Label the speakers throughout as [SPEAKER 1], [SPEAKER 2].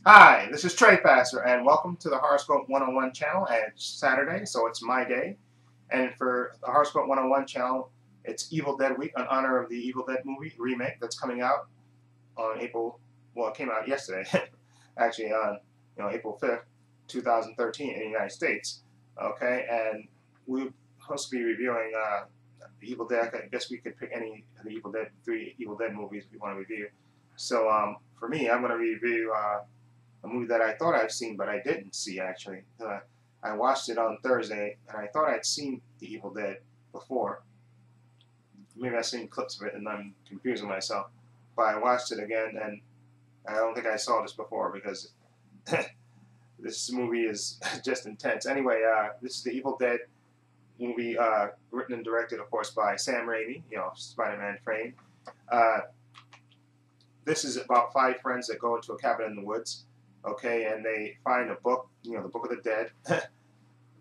[SPEAKER 1] Hi, this is Trey Passer, and welcome to the Horoscope 101 channel. And it's Saturday, so it's my day. And for the Horoscope 101 channel, it's Evil Dead Week in honor of the Evil Dead movie remake that's coming out on April. Well, it came out yesterday, actually on April 5th, 2013 in the United States. Okay, and we're supposed to be reviewing the Evil Dead. I guess we could pick any of the three Evil Dead movies we want to review. So for me, I'm going to review a movie that I thought I'd seen, but I didn't see actually. I watched it on Thursday, and I thought I'd seen The Evil Dead before. Maybe I've seen clips of it, and I'm confusing myself. But I watched it again, and I don't think I saw this before because this movie is just intense. Anyway, this is The Evil Dead movie, written and directed, of course, by Sam Raimi, Spider-Man fame. This is about 5 friends that go into a cabin in the woods. Okay, and they find a book, the Book of the Dead,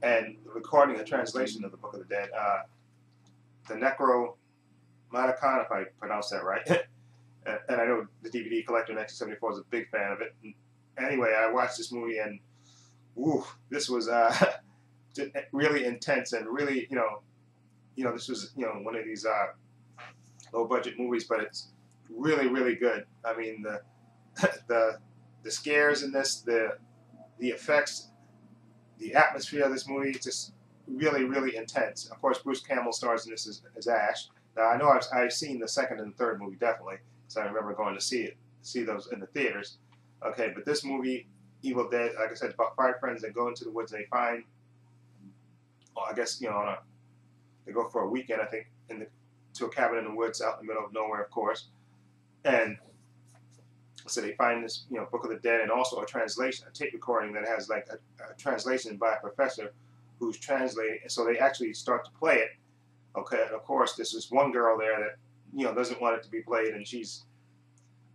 [SPEAKER 1] and recording a translation of the Book of the Dead, the Necronomicon, if I pronounce that right. And I know the DVD collector 1974 is a big fan of it. Anyway, I watched this movie, and this was really intense, and really, this was one of these low-budget movies, but it's really, really good. I mean, the scares in this, the effects, the atmosphere of this movie, just really, really intense. Of course, Bruce Campbell stars in this as Ash. Now, I know I've seen the second and third movie, definitely, because I remember going to see those in the theaters. Okay, but this movie, Evil Dead, like I said, about 5 friends that go into the woods and they find, well, I guess, they go for a weekend, I think, to a cabin in the woods out in the middle of nowhere, of course. And so they find this, Book of the Dead, and also a translation, a tape recording that has like a translation by a professor who's translating. So they actually start to play it. Okay, and of course, there's this one girl there that doesn't want it to be played, and she's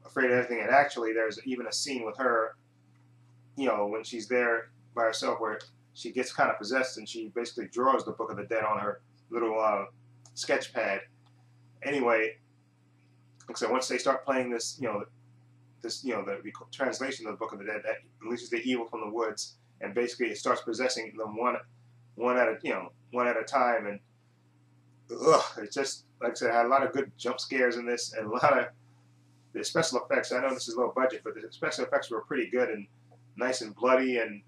[SPEAKER 1] afraid of everything. And actually, there's even a scene with her, when she's there by herself, where she gets kind of possessed, and she basically draws the Book of the Dead on her little sketch pad. Anyway, so once they start playing this, the translation of the Book of the Dead that releases the evil from the woods, and basically it starts possessing them one at a time, and it's just, like I said, I had a lot of good jump scares in this, and a lot of the special effects. I know this is low budget, but the special effects were pretty good and nice and bloody, and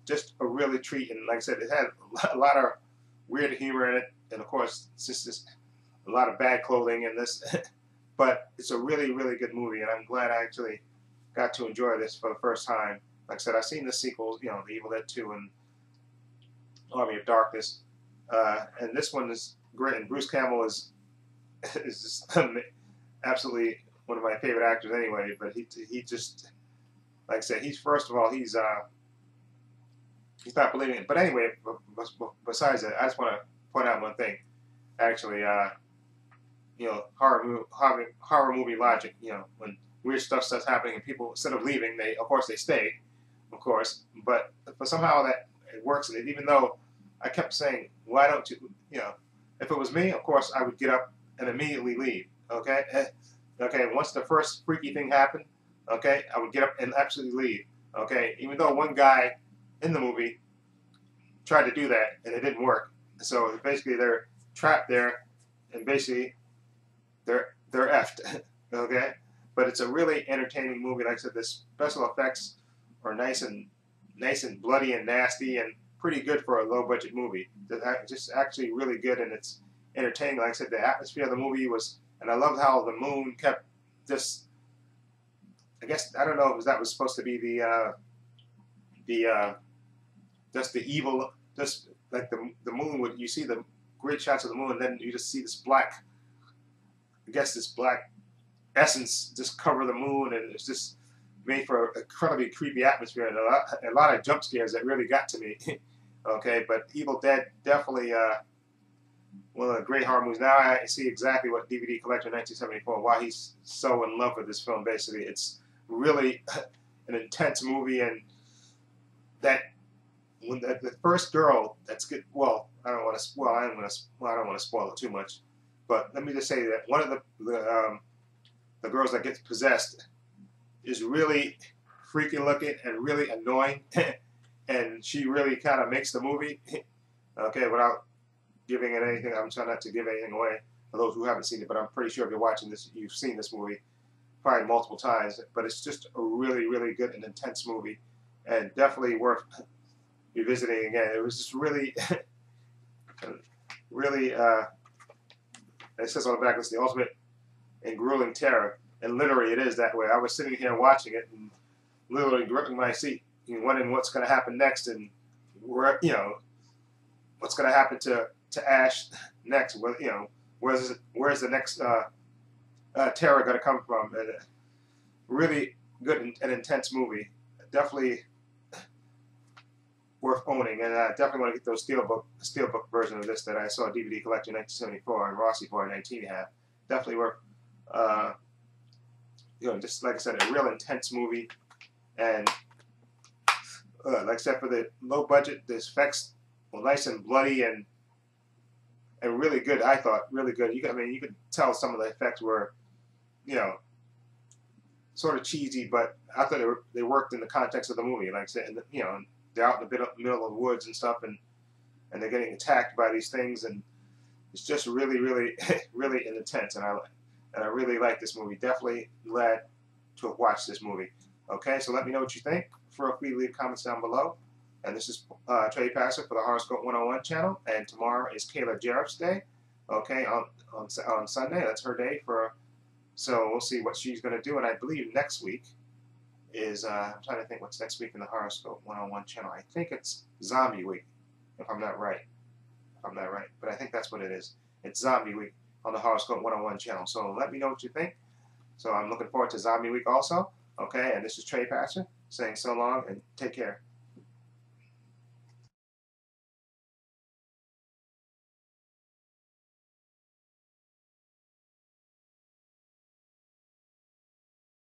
[SPEAKER 1] just a really treat. And like I said, it had a lot of weird humor in it, and of course, it's just a lot of bad clothing in this. But it's a really, really good movie, and I'm glad I actually got to enjoy this for the first time. Like I said, I've seen the sequels, The Evil Dead 2 and Army of Darkness, and this one is great. And Bruce Campbell is just absolutely one of my favorite actors, anyway. But he just, like I said, he's first of all he's not believing it. But anyway, besides that, I just want to point out one thing. Actually, horror movie logic. When weird stuff starts happening and people, instead of leaving, of course they stay, of course. But somehow that it works. And even though I kept saying, why don't you, if it was me, of course I would get up and immediately leave. Okay, okay. Once the first freaky thing happened, okay, I would get up and absolutely leave. Okay, even though one guy in the movie tried to do that and it didn't work. So basically they're trapped there, and basically they're effed. Okay, but it's a really entertaining movie. Like I said, the special effects are nice and bloody and nasty, and pretty good for a low budget movie. Just actually really good, and it's entertaining. Like I said, the atmosphere of the movie was, and I loved how the moon kept just, I guess, I don't know if that was supposed to be just the evil, just like the moon would, you see the great shots of the moon, and then you just see this black, I guess this black essence just cover the moon, and it's just made for an incredibly creepy atmosphere, and a lot of jump scares that really got to me. Okay, but Evil Dead, definitely one of the great horror movies. Now I see exactly what DVD collector 1974, why he's so in love with this film. Basically, it's really an intense movie, and that when the first girl that's good. Well, I don't want to. Well, I don't want to spoil it too much. But let me just say that one of the girls that gets possessed is really freaky looking and really annoying, and she really kind of makes the movie. Okay, without giving it anything, I'm trying not to give anything away for those who haven't seen it, but I'm pretty sure if you're watching this, you've seen this movie probably multiple times. But it's just a really, really good and intense movie, and definitely worth revisiting again. It was just really, really, it says on the back, it's the ultimate and grueling terror. And literally it is that way. I was sitting here watching it and literally gripping my seat, wondering what's going to happen next, and where, what's going to happen to Ash next. Where's the next terror going to come from? And really good and intense movie. Definitely worth owning, and I definitely want to get those steelbook version of this that I saw DVD collection 1974 and Rossi for 19 half. Definitely worth. Just like I said, a real intense movie, and like I said, for the low budget, the effects were nice and bloody and really good. I thought really good. You could tell some of the effects were, sort of cheesy, but I thought they worked in the context of the movie. Like I said, they're out in the middle of the woods and stuff, and they're getting attacked by these things, and it's just really, really, really intense, and I really like this movie. Definitely glad to have watched this movie. Okay, so let me know what you think. Feel free to leave comments down below. And this is Trey Passer for the Horoscope 101 channel. And tomorrow is Kayla Jarrett's day. Okay, on Sunday. That's her day. So we'll see what she's going to do. And I believe next week is, I'm trying to think what's next week in the Horoscope 101 channel. I think it's Zombie Week, if I'm not right. But I think that's what it is. It's Zombie Week on the Horoscope 101 channel. So let me know what you think. So I'm looking forward to Zombie Week also. Okay, and this is Trey Passer saying so long and take care.